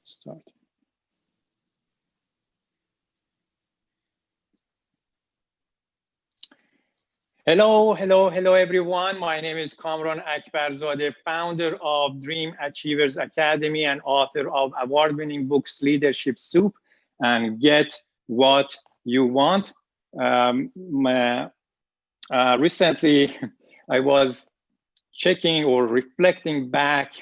Start. Hello, everyone. My name is Kamran Akbarzadeh, founder of Dream Achievers Academy and author of award-winning books Leadership Soup and Get What You Want. Recently, I was checking or reflecting back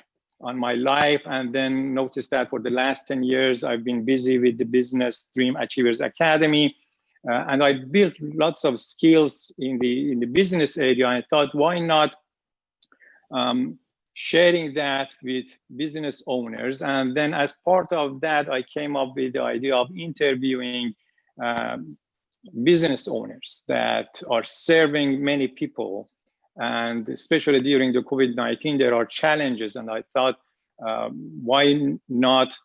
on my life and then noticed that for the last 10 years, I've been busy with the business Dream Achievers Academy. And I built lots of skills in the business area. I thought, why not sharing that with business owners? And then as part of that, I came up with the idea of interviewing business owners that are serving many people. And especially during the COVID-19, there are challenges. And I thought, why not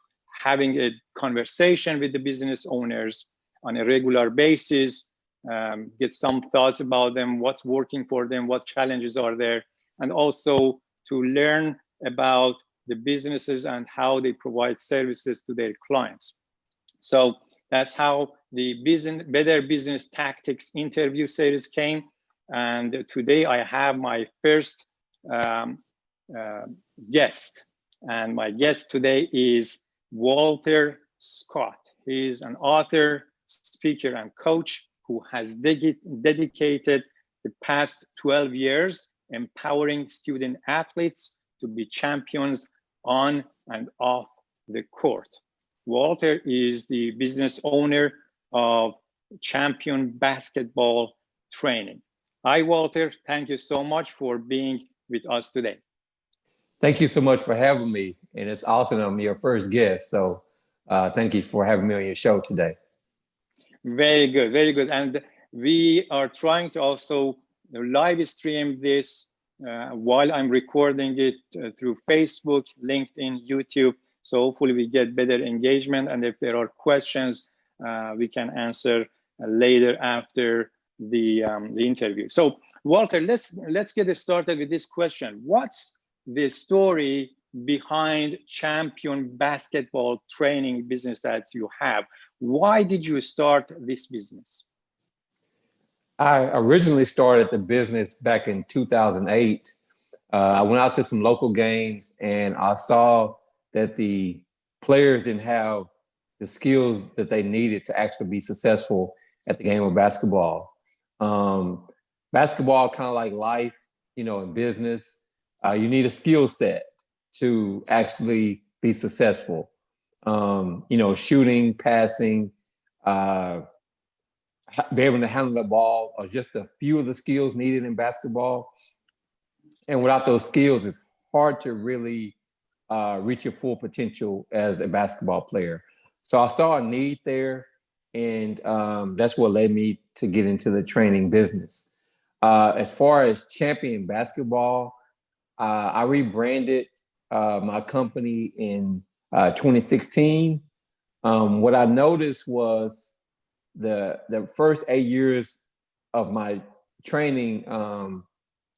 having a conversation with the business owners on a regular basis, get some thoughts about them, what's working for them, what challenges are there, and also to learn about the businesses and how they provide services to their clients. So that's how the Better Business Tactics interview series came. And today I have my first guest. And my guest today is Walter Scott. He's an author, speaker, and coach who has dedicated the past 12 years empowering student athletes to be champions on and off the court. Walter is the business owner of Champion Basketball Training. Hi, Walter. Thank you so much for being with us today. Thank you so much for having me. And it's awesome I'm your first guest. So thank you for having me on your show today. Very good, very good. And we are trying to also live stream this while I'm recording it through Facebook, LinkedIn, YouTube. So hopefully we get better engagement. And if there are questions, we can answer later after the interview. So Walter, let's get started with this question. What's the story behind Champion Basketball Training business that you have? Why did you start this business? I originally started the business back in 2008. I went out to some local games and I saw that the players didn't have the skills that they needed to actually be successful at the game of basketball. Basketball, kind of like life, in business, you need a skill set to actually be successful. Shooting, passing, be able to handle the ball are just a few of the skills needed in basketball. And without those skills, it's hard to really reach your full potential as a basketball player. So I saw a need there, and that's what led me to get into the training business. As far as Champion Basketball, I rebranded my company in 2016. What I noticed was the first 8 years of my training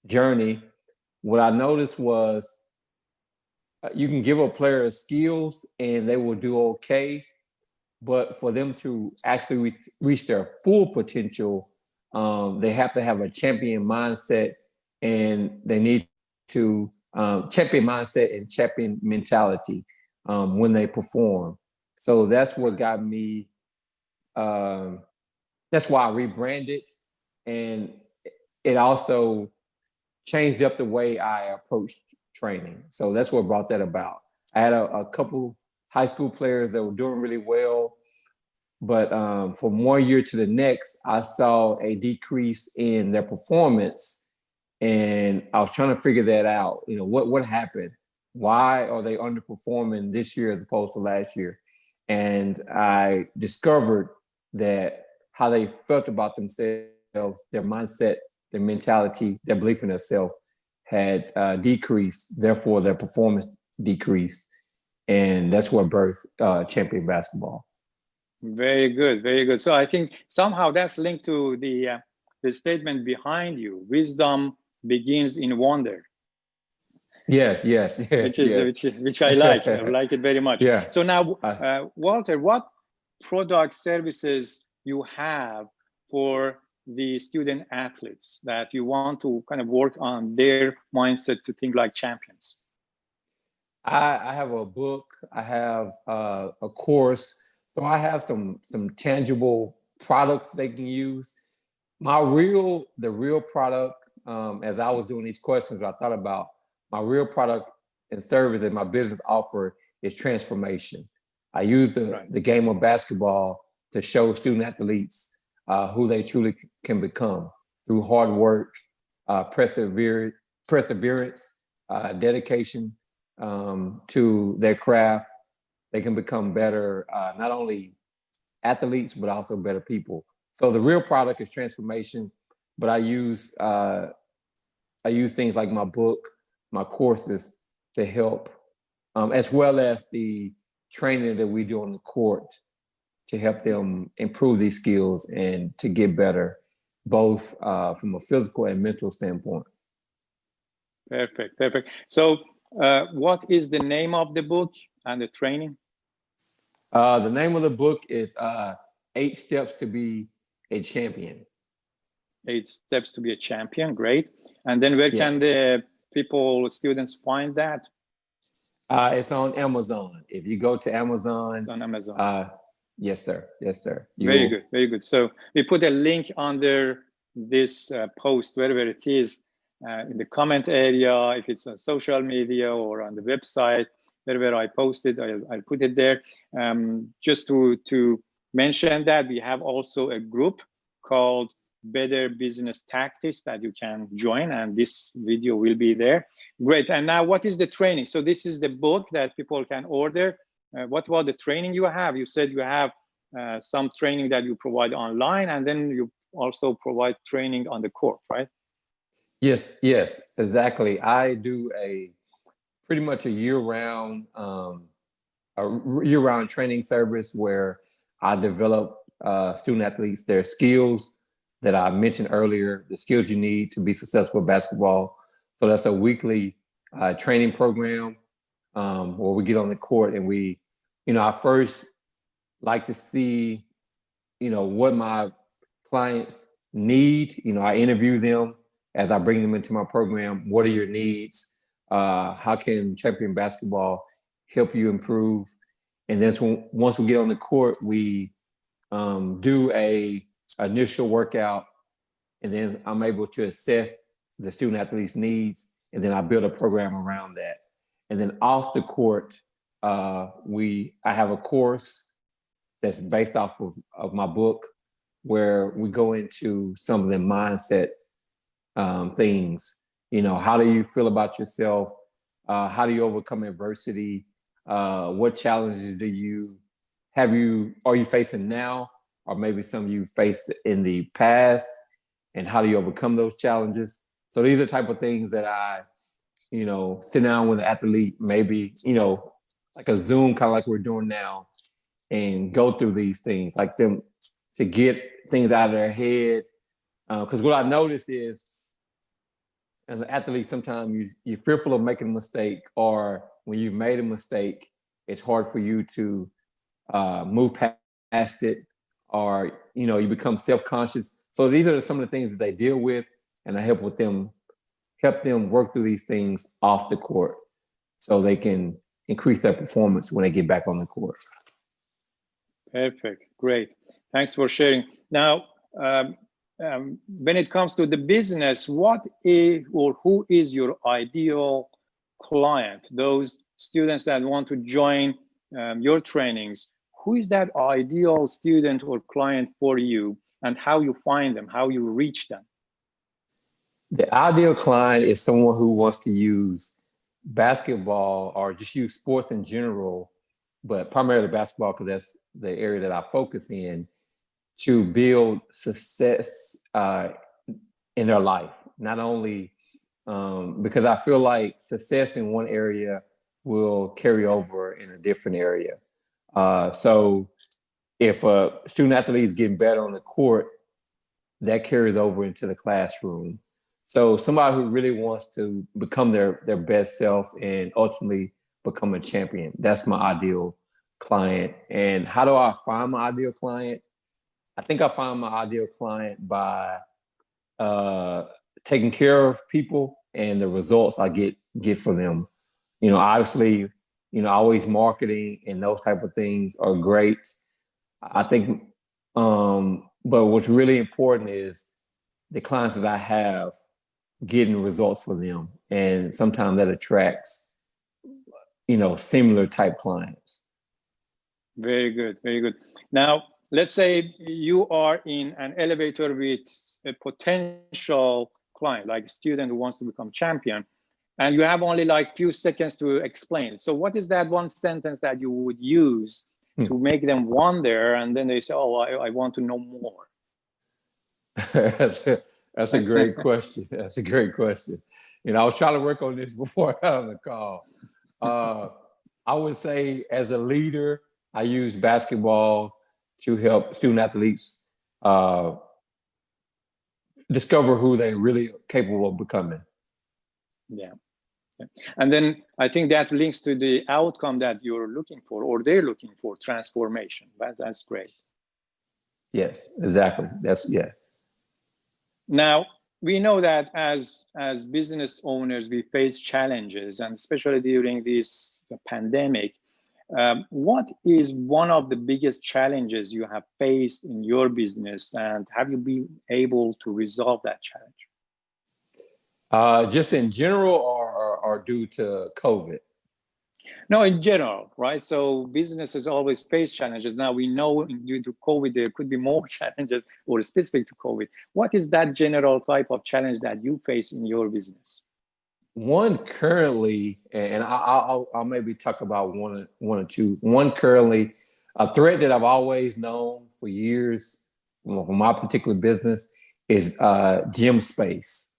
journey, what I noticed was you can give a player skills and they will do okay, but for them to actually reach their full potential, they have to have a champion mindset, and they need to champion mindset and champion mentality when they perform. So that's what got me. That's why I rebranded, and it also changed up the way I approached training. So that's what brought that about. I had a couple high school players that were doing really well, but from one year to the next, I saw a decrease in their performance, and I was trying to figure that out. What happened? Why are they underperforming this year as opposed to last year? And I discovered that how they felt about themselves, their mindset, their mentality, their belief in themselves had decreased. Therefore, their performance decreased. And that's what birthed Champion Basketball. Very good, very good. So I think somehow that's linked to the statement behind you. Wisdom begins in wonder. which is yes. which I like. I like it very much. Yeah. So now, Walter, what product services you have for the student athletes that you want to kind of work on their mindset to think like champions? I have a book. I have a course. So I have some tangible products they can use. The real product. As I was doing these questions, I thought about my real product and service that my business offer is transformation. I use the game of basketball to show student athletes who they truly can become through hard work, perseverance, dedication to their craft. They can become better, not only athletes, but also better people. So the real product is transformation, but I use things like my book, my courses to help, as well as the training that we do on the court to help them improve these skills and to get better, both from a physical and mental standpoint. Perfect. So what is the name of the book and the training? The name of the book is 8 Steps to be a Champion. 8 Steps to be a Champion, great. And then where can the students find that? It's on Amazon. If you go to Amazon. It's on Amazon. Yes, sir. Very good. So we put a link under this post, wherever it is, in the comment area, if it's on social media or on the website, wherever I posted, I'll put it there. Just to mention that we have also a group called Better Business Tactics that you can join, and this video will be there. Great. And now what is the training? So this is the book that people can order. What about the training you have? You said you have some training that you provide online, and then you also provide training on the court, right? Yes, exactly. I do pretty much a year-round training service where I develop student athletes, their skills that I mentioned earlier, the skills you need to be successful in basketball. So that's a weekly training program where we get on the court and I first like to see, what my clients need. I interview them as I bring them into my program. What are your needs? How can Champion Basketball help you improve? And then once we get on the court, we do a initial workout, and then I'm able to assess the student athlete's needs, and then I build a program around that. And then off the court, I have a course that's based off of my book, where we go into some of the mindset things. How do you feel about yourself? How do you overcome adversity? What challenges are you facing now? Or maybe some you faced in the past, and how do you overcome those challenges? So these are the type of things that I, sit down with an athlete, maybe, like a Zoom, kind of like we're doing now, and go through these things, like them to get things out of their head. Because what I notice is, as an athlete, sometimes you're fearful of making a mistake, or when you've made a mistake, it's hard for you to move past it, or you become self-conscious. So these are some of the things that they deal with, and I help them work through these things off the court so they can increase their performance when they get back on the court. Perfect. Great. Thanks for sharing. Now, when it comes to the business, what is or who is your ideal client? Those students that want to join your trainings, who is that ideal student or client for you, and how you find them, how you reach them? The ideal client is someone who wants to use basketball or just use sports in general, but primarily basketball because that's the area that I focus in, to build success in their life. Not only because I feel like success in one area will carry over in a different area. So if a student athlete is getting better on the court, that carries over into the classroom. So somebody who really wants to become their best self and ultimately become a champion. That's my ideal client. And how do I find my ideal client? I think I find my ideal client by taking care of people and the results I get for them. Obviously, always marketing and those type of things are great. I think, but what's really important is the clients that I have getting results for them. And sometimes that attracts, similar type clients. Very good, very good. Now, let's say you are in an elevator with a potential client, like a student who wants to become champion, and you have only like few seconds to explain. So what is that one sentence that you would use to make them wonder, and then they say, oh, I want to know more? That's a great question. That's a great question. I was trying to work on this before I got on the call. I would say as a leader, I use basketball to help student athletes discover who they really are capable of becoming. Yeah. And then I think that links to the outcome that you're looking for, or they're looking for, transformation. That's great. Yes, exactly. Yeah. Now, we know that as business owners, we face challenges, and especially during this pandemic. What is one of the biggest challenges you have faced in your business, and have you been able to resolve that challenge? Just in general, or due to COVID? No, in general, right? So businesses always face challenges. Now we know due to COVID, there could be more challenges or specific to COVID. What is that general type of challenge that you face in your business? One currently, and I'll maybe talk about one or two. One currently, a threat that I've always known for years for my particular business is gym space.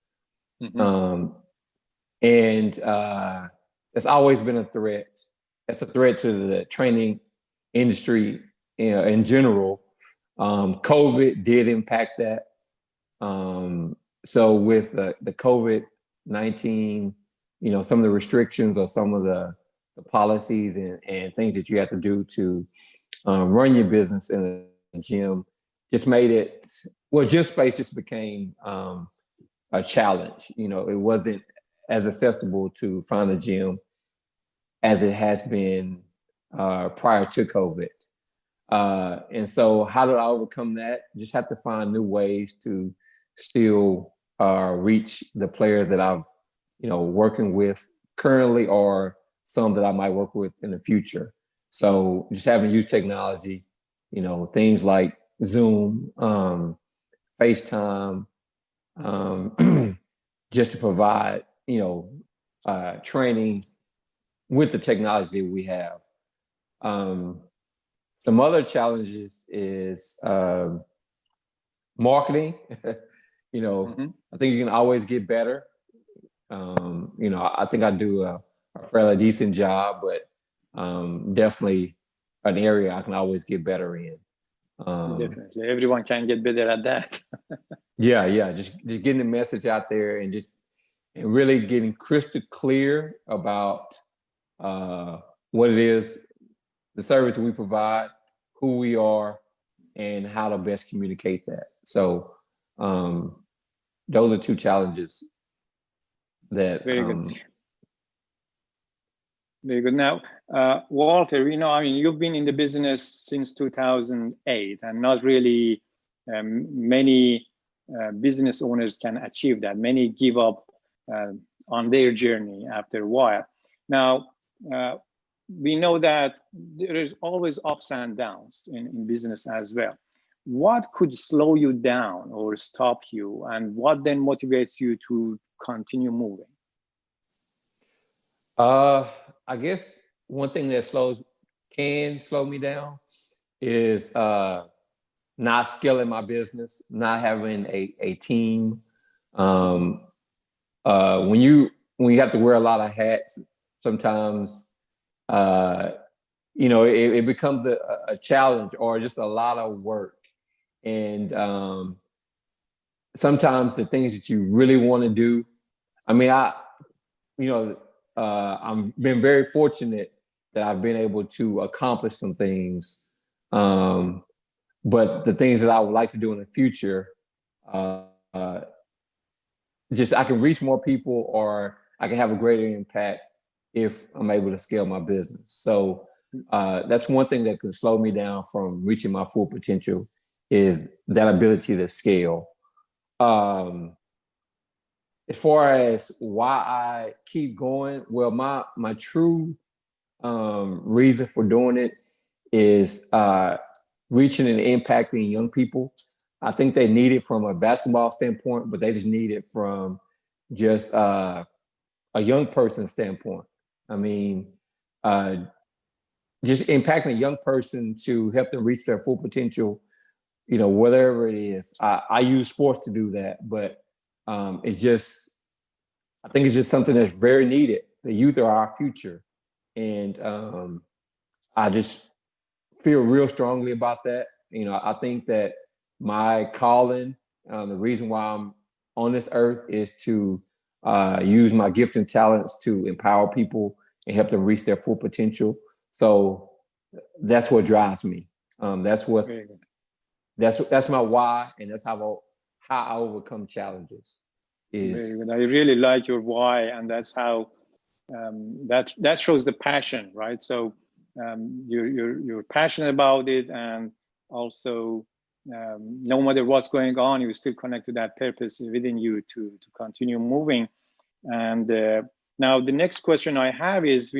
Mm-hmm. And it's always been a threat. It's a threat to the training industry in general. COVID did impact that. So with the COVID-19, some of the restrictions or some of the policies and things that you have to do to run your business in a gym just made it, gym space just became a challenge. It wasn't as accessible to find a gym as it has been prior to COVID. And so how did I overcome that? Just have to find new ways to still reach the players that I've, working with currently, or some that I might work with in the future. So just having used technology, things like Zoom, FaceTime, just to provide, training with the technology we have. Some other challenges is marketing. Mm-hmm. I think you can always get better. I think I do a fairly decent job, but definitely an area I can always get better in. Definitely, everyone can get better at that. Yeah, just getting the message out there and really getting crystal clear about what it is, the service we provide, who we are, and how to best communicate that. So those are two challenges that. Very good. Very good. Now, Walter, you've been in the business since 2008, and not really many business owners can achieve that. Many give up on their journey after a while. Now, we know that there is always ups and downs in business as well. What could slow you down or stop you, and what then motivates you to continue moving? I guess one thing that can slow me down is not scaling my business, not having a team. When you have to wear a lot of hats, sometimes it becomes a challenge or just a lot of work. And sometimes the things that you really want to do. I mean, I'm been very fortunate that I've been able to accomplish some things. Um, but the things that I would like to do in the future, uh, uh, just I can reach more people, or I can have a greater impact if I'm able to scale my business. So that's one thing that can slow me down from reaching my full potential, is that ability to scale. Um, as far as why I keep going, well, my true reason for doing it is reaching and impacting young people. I think they need it from a basketball standpoint, but they just need it from just a young person standpoint. I mean, uh, just impacting a young person to help them reach their full potential, whatever it is. I use sports to do that, but it's just, I think it's just something that's very needed. The youth are our future. And I just feel real strongly about that. I think that my calling, the reason why I'm on this earth, is to use my gift and talents to empower people and help them reach their full potential. So that's what drives me. That's what that's my why, and that's how I overcome challenges. Very good. I really like your why, and that's how that shows the passion, right? So you're passionate about it, and also no matter what's going on, you still connect to that purpose within you to continue moving. And now the next question I have is,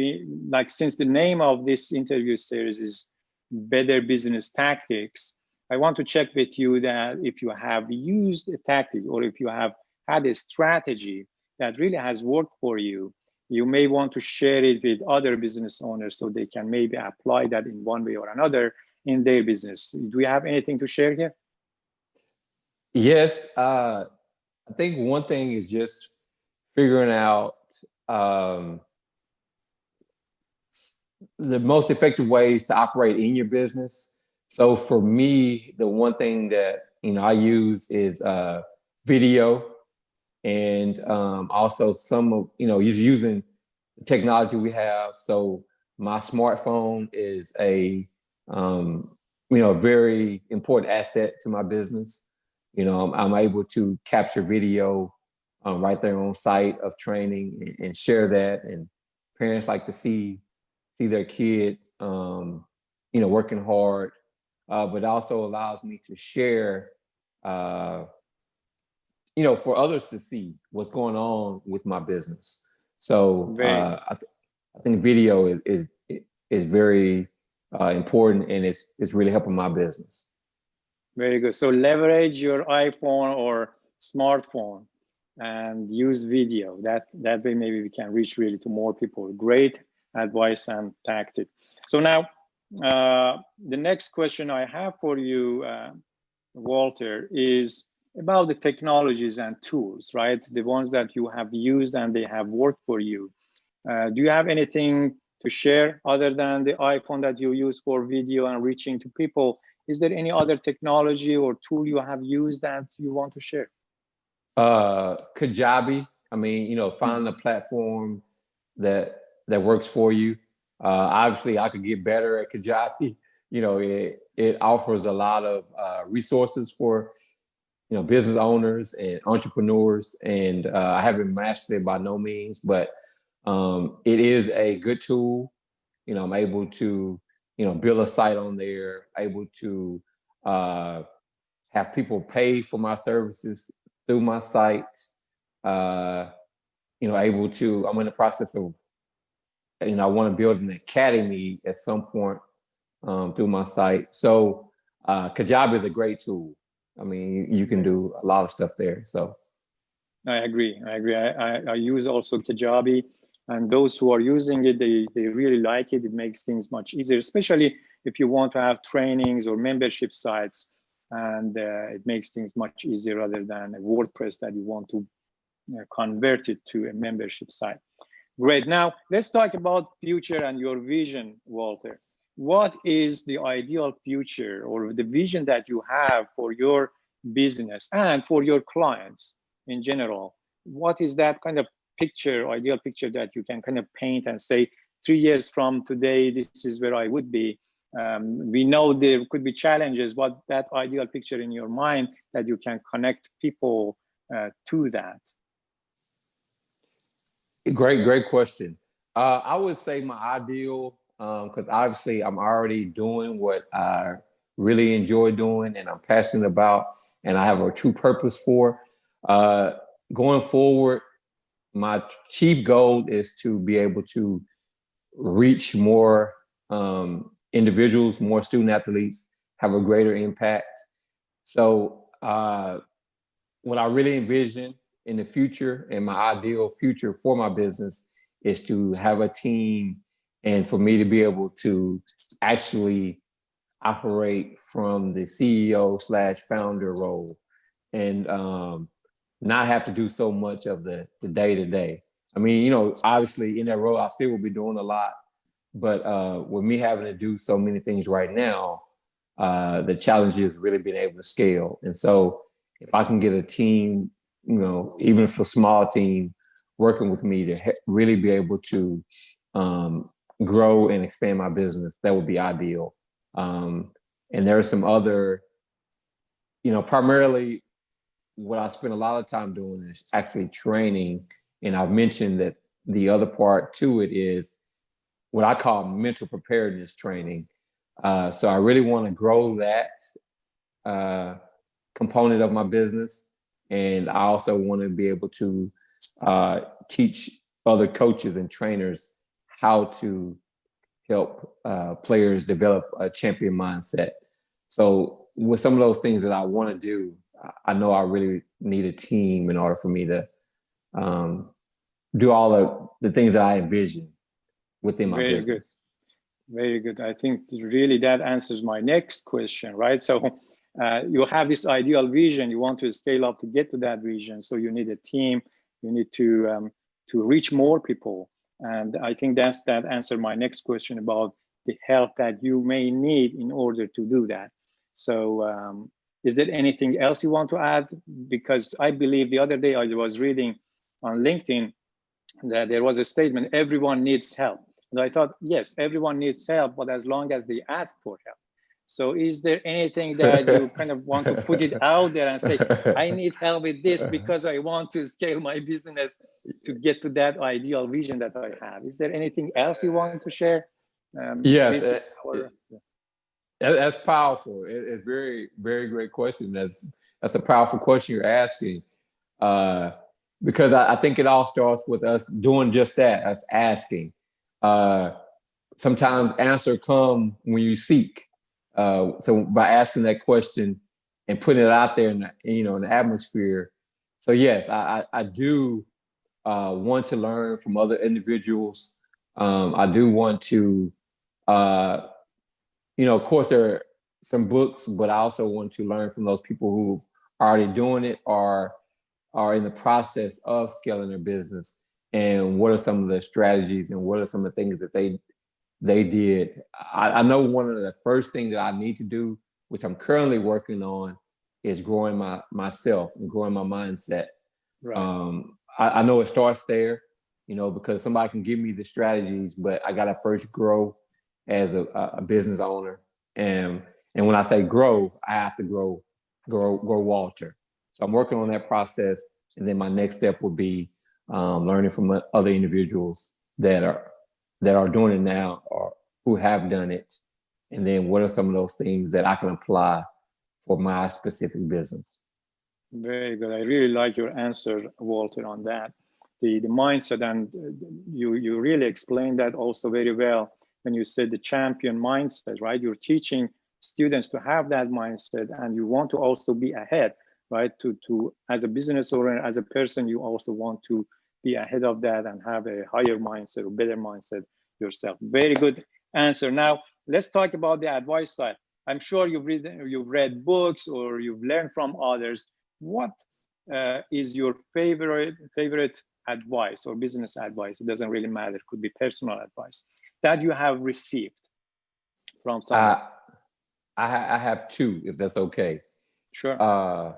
since the name of this interview series is Better Business Tactics, I want to check with you that if you have used a tactic, or if you have had a strategy that really has worked for you, you may want to share it with other business owners so they can maybe apply that in one way or another in their business. Do you have anything to share here? Yes. I think one thing is just figuring out the most effective ways to operate in your business. So for me, the one thing that I use is video, and also some of using the technology we have. So my smartphone is a very important asset to my business. I'm able to capture video right there on site of training, and share that. And parents like to see their kid, working hard, but also allows me to share, for others to see what's going on with my business. So I think video is very important, and it's really helping my business. Very good. So leverage your iPhone or smartphone and use video. That way maybe we can reach really to more people. Great advice and tactic. So now the next question I have for you, Walter, is about the technologies and tools, right? The ones that you have used and they have worked for you. Do you have anything to share other than the iPhone that you use for video and reaching to people? Is there any other technology or tool you have used that you want to share? Kajabi. I mean, find a platform that works for you. Obviously, I could get better at Kajabi. It offers a lot of resources for business owners and entrepreneurs, and I haven't mastered it by no means, but it is a good tool. I'm able to build a site on there, able to have people pay for my services through my site. Able to, I'm in the process of, I want to build an academy at some point through my site. So Kajabi is a great tool. I mean, you can do a lot of stuff there. So I agree. I use also Kajabi, and those who are using it, they really like it. It makes things much easier, especially if you want to have trainings or membership sites, and it makes things much easier rather than a WordPress that you want to convert it to a membership site. Great. Now let's talk about future and your vision, Walter. What is the ideal future or the vision that you have for your business and for your clients in general? What is that kind of picture, ideal picture that you can kind of paint and say, 3 years from today, this is where I would be? We know there could be challenges, but that ideal picture in your mind that you can connect people to that. Great question. I would say my ideal, because obviously I'm already doing what I really enjoy doing and I'm passionate about and I have a true purpose for. Going forward, my chief goal is to be able to reach more individuals, more student athletes, have a greater impact. So what I really envision in the future and my ideal future for my business is to have a team and for me to be able to actually operate from the CEO/founder role and not have to do so much of the day-to-day. I mean, you know, obviously in that role, I still will be doing a lot, but with me having to do so many things right now, the challenge is really being able to scale. And so if I can get a team, you know, even if a small team working with me to really be able to grow and expand my business, that would be ideal. And there are some other, you know, primarily what I spend a lot of time doing is actually training. And I've mentioned that the other part to it is what I call mental preparedness training. So I really want to grow that component of my business. And I also want to be able to teach other coaches and trainers how to help players develop a champion mindset. So with some of those things that I want to do, I know I really need a team in order for me to do all of the things that I envision within my business. Very good. I think really that answers my next question, right? So you have this ideal vision, you want to scale up to get to that vision. So you need a team, you need to reach more people. And I think that answered my next question about the help that you may need in order to do that. So is there anything else you want to add? Because I believe the other day I was reading on LinkedIn that there was a statement, everyone needs help. And I thought, yes, everyone needs help, but as long as they ask for help. So is there anything that you kind of want to put it out there and say, I need help with this because I want to scale my business to get to that ideal vision that I have? Is there anything else you want to share? Yes, that's powerful. It's very, very great question. That's a powerful question you're asking. Because I think it all starts with us doing just that, us asking. Sometimes answer come when you seek. So by asking that question and putting it out there in the atmosphere. So yes, I do want to learn from other individuals. I do want to, of course there are some books, but I also want to learn from those people who've already doing it or are in the process of scaling their business. And what are some of the strategies and what are some of the things that they did? I know one of the first things that I need to do, which I'm currently working on, is growing myself and growing my mindset. Right. I know it starts there, because somebody can give me the strategies, but I gotta first grow as a business owner. And when I say grow, I have to grow Walter. So I'm working on that process, and then my next step will be learning from other individuals that are doing it now or who have done it, and then what are some of those things that I can apply for my specific business. Very good. I really like your answer, Walter, on that. The mindset, and you really explained that also very well when you said the champion mindset, right? You're teaching students to have that mindset, and you want to also be ahead, right? To as a business owner, as a person, you also want to be ahead of that and have a higher mindset or better mindset yourself. Very good answer. Now let's talk about the advice side. I'm sure you've read books or you've learned from others. What is your favorite advice or business advice? It doesn't really matter. It could be personal advice that you have received from someone. I have two, if that's okay. Sure.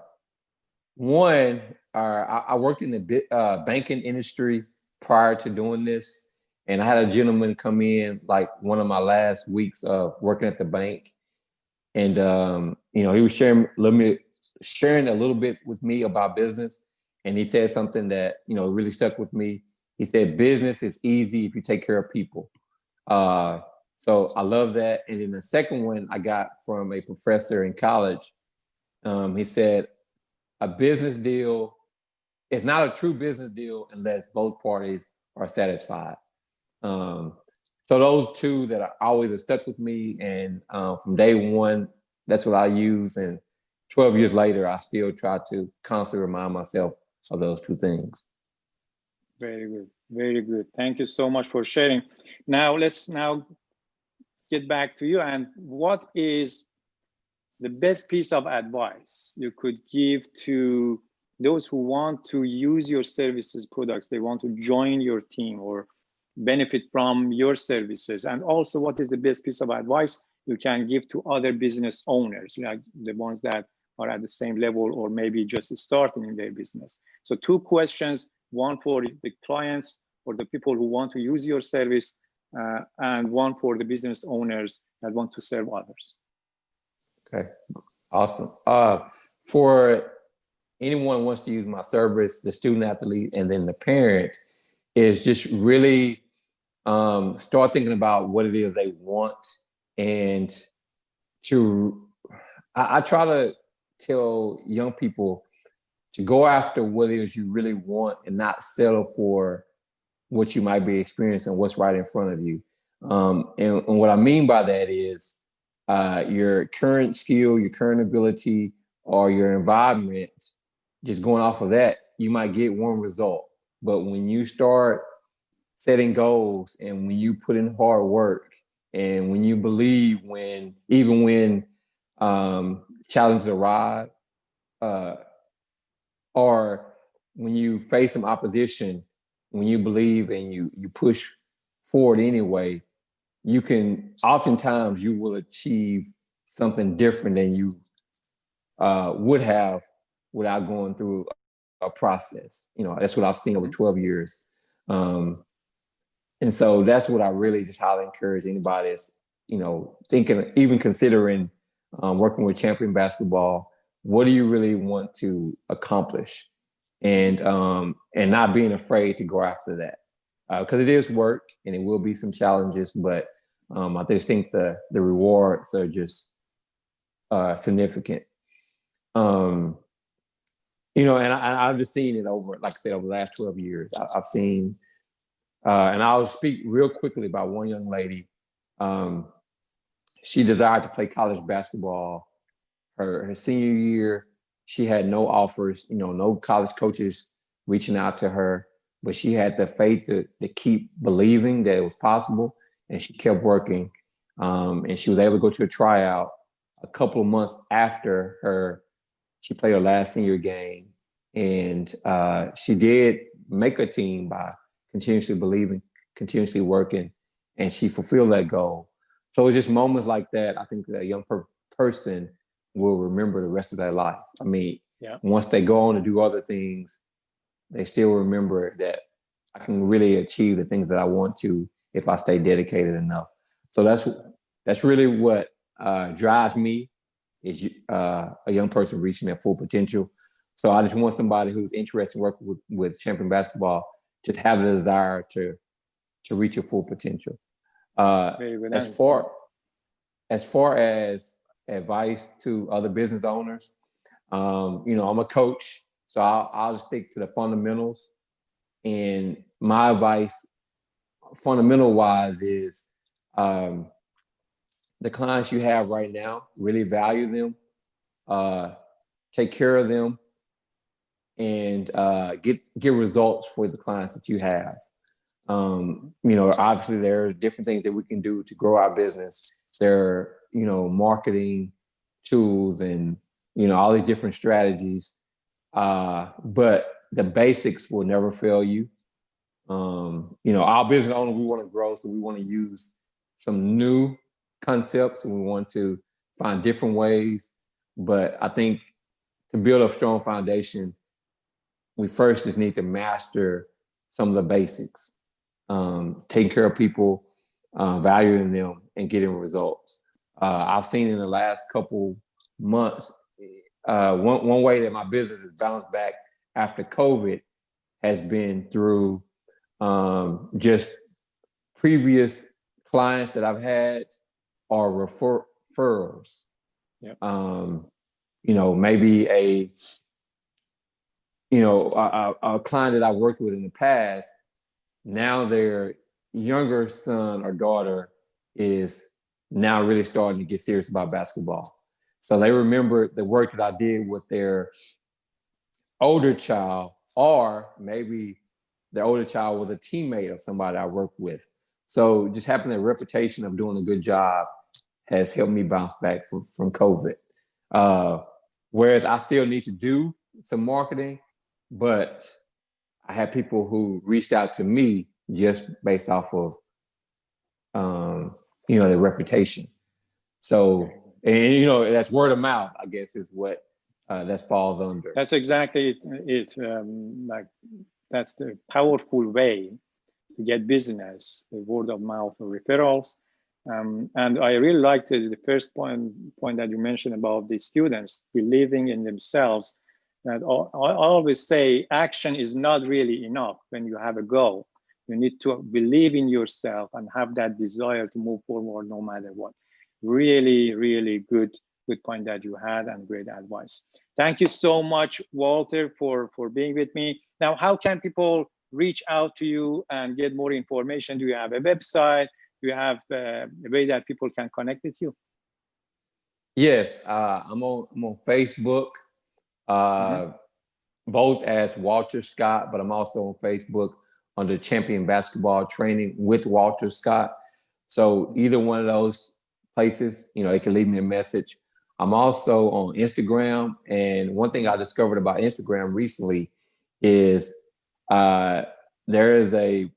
One, I worked in the banking industry prior to doing this, and I had a gentleman come in like one of my last weeks of working at the bank, and he was sharing a little bit with me about business, and he said something that really stuck with me. He said, "Business is easy if you take care of people." So I love that. And then the second one I got from a professor in college. He said, a business deal is not a true business deal unless both parties are satisfied. So those two that are always have stuck with me, and from day one, that's what I use. And 12 years later, I still try to constantly remind myself of those two things. Very good. Very good. Thank you so much for sharing. Now let's get back to you. And what is the best piece of advice you could give to those who want to use your services, products, they want to join your team or benefit from your services? And also, what is the best piece of advice you can give to other business owners, like the ones that are at the same level or maybe just starting in their business? So two questions, one for the clients or the people who want to use your service, and one for the business owners that want to serve others. Okay, awesome. For anyone who wants to use my service, the student athlete, and then the parent, is just really start thinking about what it is they want. And I try to tell young people to go after what it is you really want and not settle for what you might be experiencing, what's right in front of you. And what I mean by that is your current skill, your current ability, or your environment, just going off of that, you might get one result. But when you start setting goals and when you put in hard work and when you believe even when challenges arise, or when you face some opposition, when you believe and you push forward anyway, oftentimes you will achieve something different than you would have without going through a process. That's what I've seen over 12 years. And so that's what I really just highly encourage anybody is, thinking, even considering working with Champion Basketball, what do you really want to accomplish? And not being afraid to go after that. Because it is work and it will be some challenges, but I just think the rewards are just significant. And I've just seen it over, like I said, over the last 12 years. I've seen, and I'll speak real quickly about one young lady. She desired to play college basketball. Her senior year, she had no offers, no college coaches reaching out to her, but she had the faith to keep believing that it was possible, and she kept working. And she was able to go to a tryout a couple of months after she played her last senior game. And she did make a team by continuously believing, continuously working, and she fulfilled that goal. So it's just moments like that, I think that a young person will remember the rest of their life. I mean, Once they go on to do other things, they still remember that I can really achieve the things that I want to if I stay dedicated enough. So that's really what drives me, is a young person reaching their full potential. So I just want somebody who's interested in working with Champion Basketball to have the desire to reach your full potential. As far as advice to other business owners, I'm a coach, so I'll just stick to the fundamentals. And my advice, fundamental wise, is the clients you have right now, really value them, take care of them, and get results for the clients that you have. Obviously there are different things that we can do to grow our business. There are, marketing tools and, all these different strategies. But the basics will never fail you. Our business owner, we want to grow, so we want to use some new concepts and we want to find different ways. But I think to build a strong foundation, we first just need to master some of the basics, taking care of people, valuing them, and getting results. I've seen in the last couple months, one way that my business has bounced back after COVID has been through just previous clients that I've had or referrals. Yep. Maybe a client that I worked with in the past, now their younger son or daughter is now really starting to get serious about basketball. So they remember the work that I did with their older child, or maybe the older child was a teammate of somebody I worked with. So just having a reputation of doing a good job has helped me bounce back from COVID. Whereas I still need to do some marketing, but I had people who reached out to me just based off of, their reputation. So, and that's word of mouth, I guess, is what that falls under. That's exactly it. That's the powerful way to get business, the word of mouth or referrals. And I really liked the first point that you mentioned about the students believing in themselves. That I always say action is not really enough when you have a goal. You need to believe in yourself and have that desire to move forward no matter what. Really, really good point that you had and great advice. Thank you so much, Walter, for being with me. Now, how can people reach out to you and get more information? Do you have a website? Do you have a way that people can connect with you? Yes, I'm on Facebook, both as Walter Scott, but I'm also on Facebook under Champion Basketball Training with Walter Scott. So either one of those places, they can leave me a message. I'm also on Instagram. And one thing I discovered about Instagram recently is there is on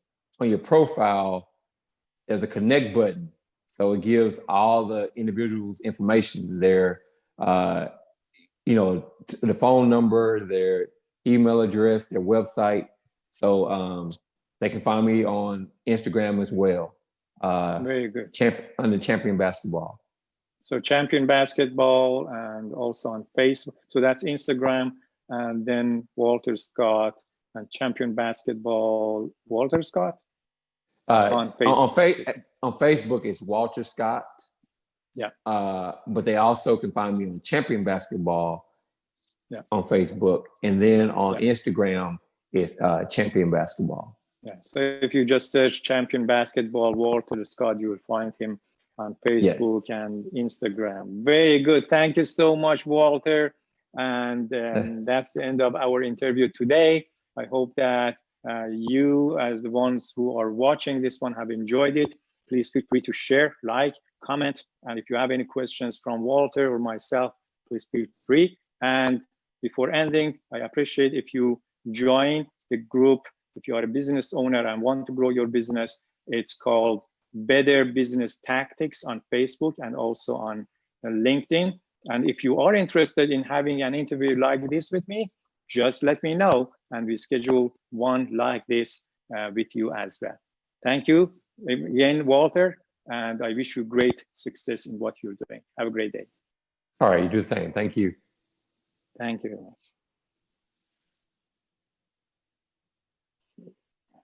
your profile, there's a connect button. So it gives all the individuals information, their, the phone number, their email address, their website. So they can find me on Instagram as well. Very good. Under Champion Basketball. So Champion Basketball, and also on Facebook. So that's Instagram, and then Walter Scott and Champion Basketball, Walter Scott. On Facebook, it's Walter Scott. Yeah. But they also can find me on Champion Basketball. Yeah. On Facebook, and then on Instagram, it's Champion Basketball. Yeah. So if you just search Champion Basketball Walter Scott, you will find him on Facebook and Instagram. Very good. Thank you so much, Walter. And that's the end of our interview today. I hope that you, as the ones who are watching this one, have enjoyed it. Please feel free to share, like, comment. And if you have any questions from Walter or myself, please feel free. And before ending, I appreciate if you join the group. If you are a business owner and want to grow your business, it's called Better Business Tactics on Facebook and also on LinkedIn. And if you are interested in having an interview like this with me, just let me know and we schedule one like this with you as well. Thank you again, Walter, and I wish you great success in what you're doing. Have a great day. All right, you do the same. Thank you. Thank you very much.